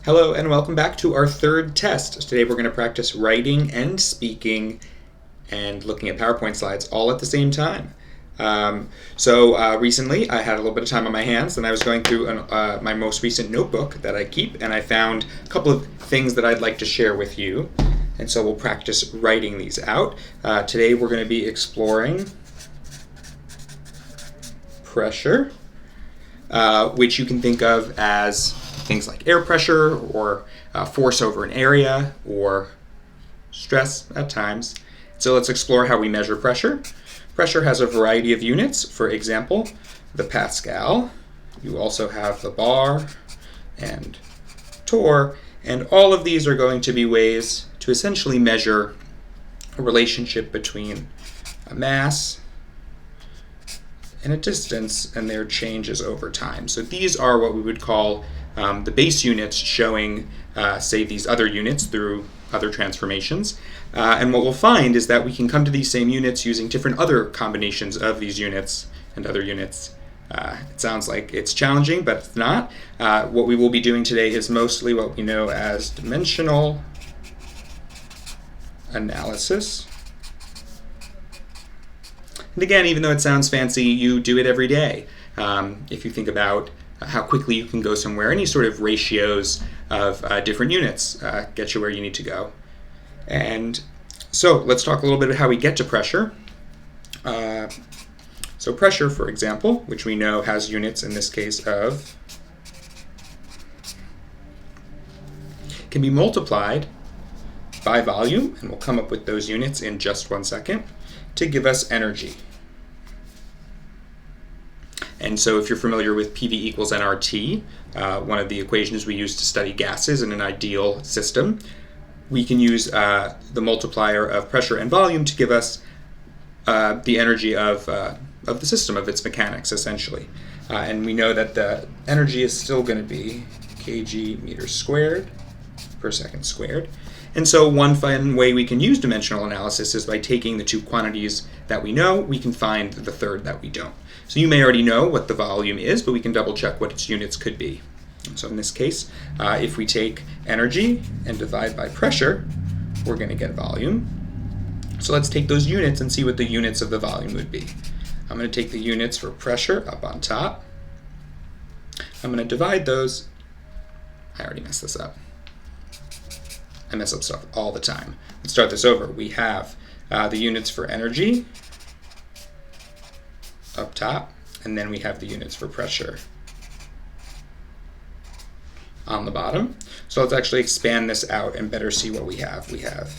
Hello and welcome back to our third test. Today we're going to practice writing and speaking and looking at PowerPoint slides all at the same time. Recently I had a little bit of time on my hands and I was going through my most recent notebook that I keep, and I found a couple of things that I'd like to share with you. And so we'll practice writing these out. Today we're going to be exploring pressure, which you can think of as things like air pressure or force over an area or stress at times. So let's explore how we measure pressure. Pressure has a variety of units. For example, the Pascal. You also have the bar and torr, and all of these are going to be ways to essentially measure a relationship between a mass and a distance and their changes over time. So these are what we would call the base units, showing, say, these other units through other transformations. And what we'll find is that we can come to these same units using different other combinations of these units and other units. It sounds like it's challenging, but it's not. What we will be doing today is mostly what we know as dimensional analysis. And again, even though it sounds fancy, you do it every day. If you think about how quickly you can go somewhere, any sort of ratios of different units get you where you need to go. And so let's talk a little bit about how we get to pressure. So pressure, for example, which we know has units in this case of, can be multiplied by volume, and we'll come up with those units in just 1 second, to give us energy. And so if you're familiar with PV equals nRT, one of the equations we use to study gases in an ideal system, we can use the multiplier of pressure and volume to give us the energy of the system, of its mechanics, essentially. And we know that the energy is still going to be kg meters squared per second squared. And so one fun way we can use dimensional analysis is by taking the two quantities that we know, we can find the third that we don't. So you may already know what the volume is, but we can double check what its units could be. So in this case, if we take energy and divide by pressure, we're going to get volume. So let's take those units and see what the units of the volume would be. I'm going to take the units for pressure up on top. I'm going to divide those. I already messed this up. I mess up stuff all the time. Let's start this over. We have the units for energy up top, and then we have the units for pressure on the bottom. So let's actually expand this out and better see what we have. We have,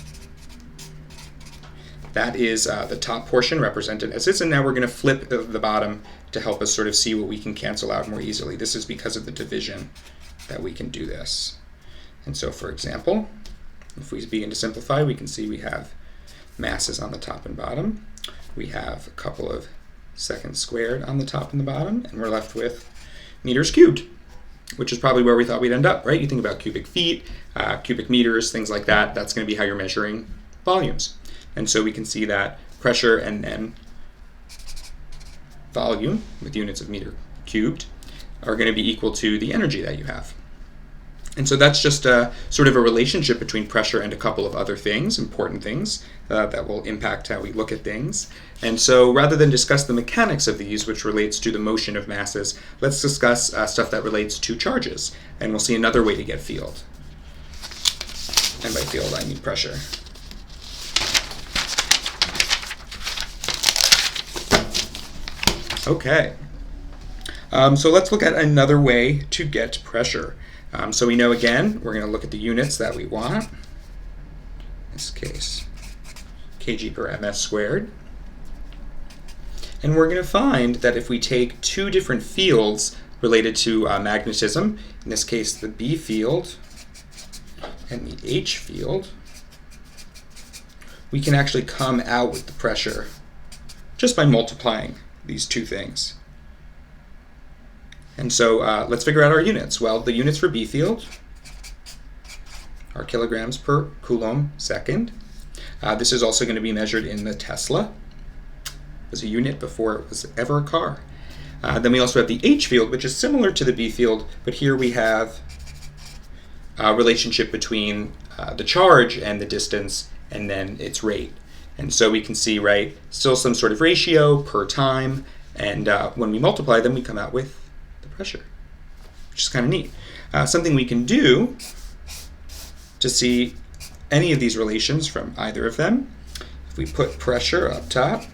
that is the top portion represented as this, and now we're going to flip the bottom to help us sort of see what we can cancel out more easily. This is because of the division that we can do this. And so, for example, if we begin to simplify, we can see we have masses on the top and bottom. We have a couple of seconds squared on the top and the bottom, and we're left with meters cubed, which is probably where we thought we'd end up, right? You think about cubic feet, cubic meters, things like that. That's going to be how you're measuring volumes. And so we can see that pressure and then volume with units of meter cubed are going to be equal to the energy that you have. And so that's just sort of a relationship between pressure and a couple of other things, important things, that will impact how we look at things. And so rather than discuss the mechanics of these, which relates to the motion of masses, let's discuss stuff that relates to charges. And we'll see another way to get field. And by field, I mean pressure. Okay. So let's look at another way to get pressure. So we know, again, we're going to look at the units that we want. In this case, kg per ms squared. And we're going to find that if we take two different fields related to magnetism, in this case the B field and the H field, we can actually come out with the pressure just by multiplying these two things. And so let's figure out our units. Well, the units for B field are kilograms per coulomb second. This is also going to be measured in the Tesla. It was a unit before it was ever a car. Then we also have the H field, which is similar to the B field, but here we have relationship between the charge and the distance, and then its rate. And so we can see, right, still some sort of ratio per time, and when we multiply them, we come out with the pressure, which is kind of neat. Something we can do to see any of these relations from either of them, if we put pressure up top,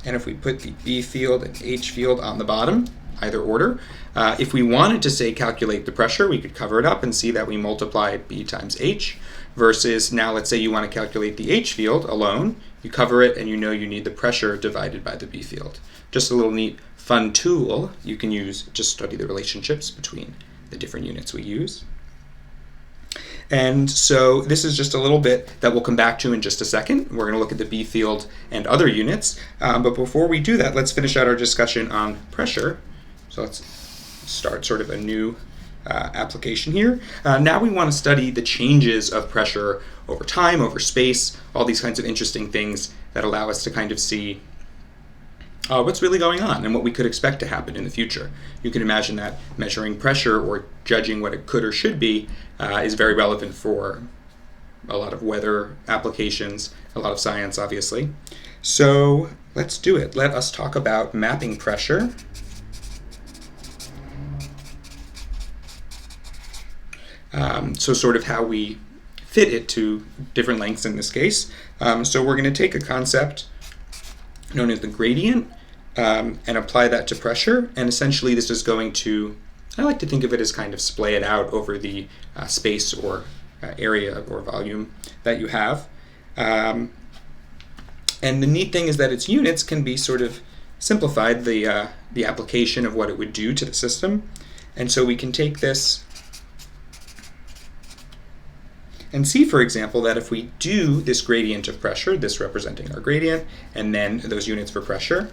and if we put the B field and H field on the bottom, either order, if we wanted to, say, calculate the pressure, we could cover it up and see that we multiply B times H, versus now let's say you want to calculate the H field alone, you cover it and you know you need the pressure divided by the B field. Just a little neat fun tool you can use to study the relationships between the different units we use. And so this is just a little bit that we'll come back to in just a second. We're going to look at the B field and other units. But before we do that, let's finish out our discussion on pressure. So let's start sort of a new application here. Now we want to study the changes of pressure over time, over space, all these kinds of interesting things that allow us to kind of see what's really going on and what we could expect to happen in the future. You can imagine that measuring pressure or judging what it could or should be is very relevant for a lot of weather applications, a lot of science, obviously. So let's do it. Let us talk about mapping pressure. So sort of how we fit it to different lengths in this case. So we're going to take a concept known as the gradient and apply that to pressure. And essentially this is going to, I like to think of it as kind of splay it out over the space or area or volume that you have. And the neat thing is that its units can be sort of simplified, the application of what it would do to the system. And so we can take this and see, for example, that if we do this gradient of pressure, this representing our gradient, and then those units for pressure,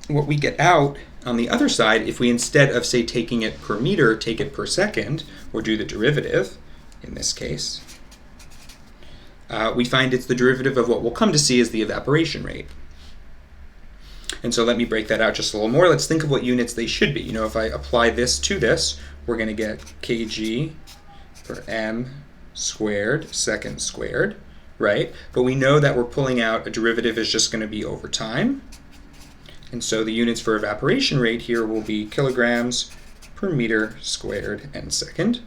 what we get out on the other side, if we instead of, say, taking it per meter, take it per second, or do the derivative, in this case, we find it's the derivative of what we'll come to see as the evaporation rate. And so let me break that out just a little more. Let's think of what units they should be. You know, if I apply this to this, we're going to get kg per m squared second squared, right? But we know that we're pulling out a derivative is just going to be over time. And so the units for evaporation rate here will be kilograms per meter squared and second,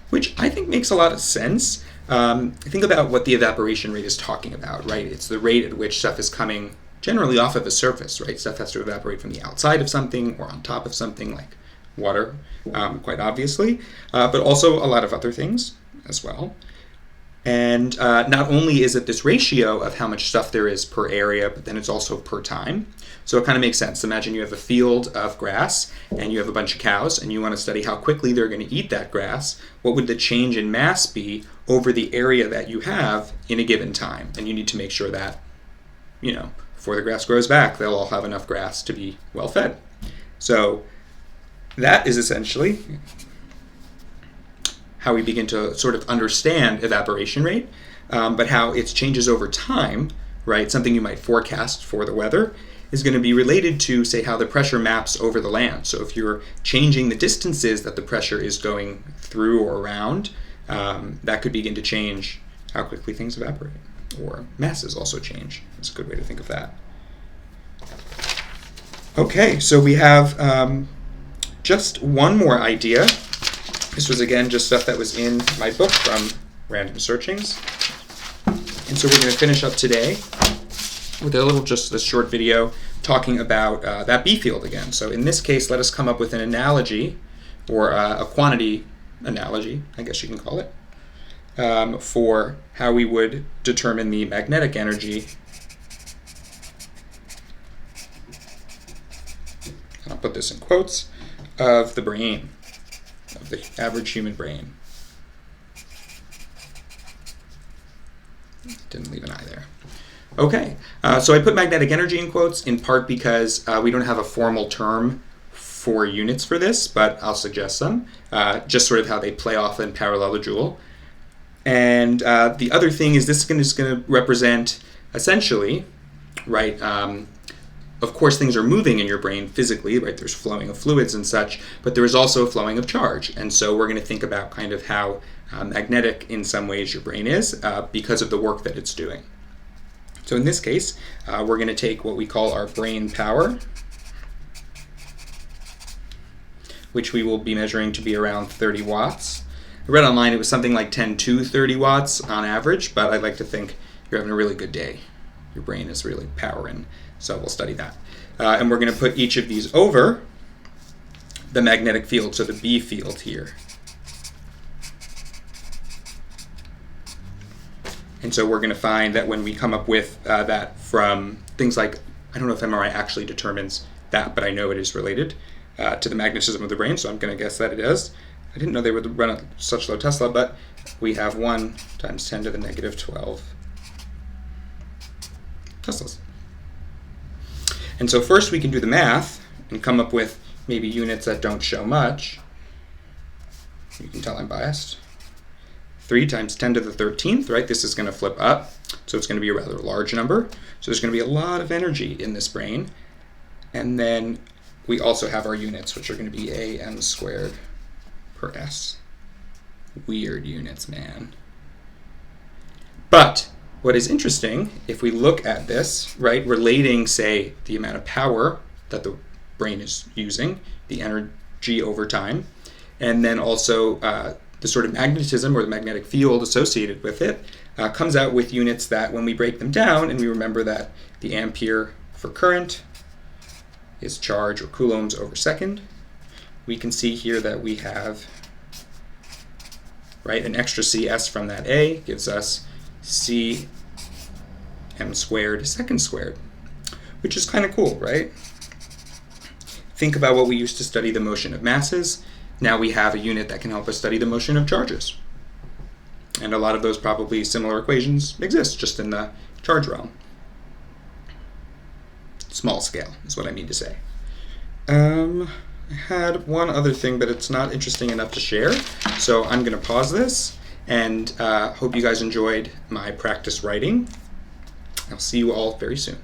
which I think makes a lot of sense. Think about what the evaporation rate is talking about, right? It's the rate at which stuff is coming generally off of a surface, right? Stuff has to evaporate from the outside of something or on top of something, like water, quite obviously, but also a lot of other things as well. And not only is it this ratio of how much stuff there is per area, but then it's also per time. So it kind of makes sense. Imagine you have a field of grass and you have a bunch of cows and you want to study how quickly they're going to eat that grass. What would the change in mass be over the area that you have in a given time? And you need to make sure that, you know, before the grass grows back, they'll all have enough grass to be well fed. So that is essentially how we begin to sort of understand evaporation rate, but how its changes over time, right, something you might forecast for the weather, is going to be related to, say, how the pressure maps over the land. So if you're changing the distances that the pressure is going through or around, that could begin to change how quickly things evaporate. Or masses also change. That's a good way to think of that. Okay, so we have just one more idea. This was, again, just stuff that was in my book from Random Searchings. And so we're going to finish up today with a little, just this short video talking about that B field again. So in this case, let us come up with an analogy, or a quantity analogy, I guess you can call it, for how we would determine the magnetic energy. And I'll put this in quotes, of the brain, of the average human brain. Didn't leave an I there. Okay, so I put magnetic energy in quotes in part because we don't have a formal term for units for this, but I'll suggest some, just sort of how they play off and parallel the joule. And the other thing is this is going to represent essentially, right, of course, things are moving in your brain physically, right? There's flowing of fluids and such, but there is also a flowing of charge. And so we're going to think about kind of how magnetic in some ways your brain is because of the work that it's doing. So in this case, we're going to take what we call our brain power, which we will be measuring to be around 30 watts. I read online it was something like 10 to 30 watts on average, but I'd like to think you're having a really good day. Your brain is really powering. So we'll study that. And we're going to put each of these over the magnetic field, so the B field here. And so we're going to find that when we come up with that from things like, I don't know if MRI actually determines that, but I know it is related to the magnetism of the brain, so I'm going to guess that it is. I didn't know they would run at such low Tesla, but we have 1 times 10 to the negative 12 Teslas. And so first we can do the math and come up with maybe units that don't show much. You can tell I'm biased. 3 times 10 to the 13th, right? This is going to flip up, so it's going to be a rather large number. So there's going to be a lot of energy in this brain. And then we also have our units, which are going to be AM squared per S. Weird units, man. But what is interesting, if we look at this, right, relating, say, the amount of power that the brain is using, the energy over time, and then also the sort of magnetism or the magnetic field associated with it, comes out with units that when we break them down, and we remember that the ampere for current is charge or coulombs over second, we can see here that we have, right, an extra CS from that A gives us C m squared second squared, which is kind of cool, right? Think about what we used to study the motion of masses. Now we have a unit that can help us study the motion of charges. And a lot of those probably similar equations exist just in the charge realm. Small scale is what I mean to say. I had one other thing, but it's not interesting enough to share. So I'm going to pause this and hope you guys enjoyed my practice writing. I'll see you all very soon.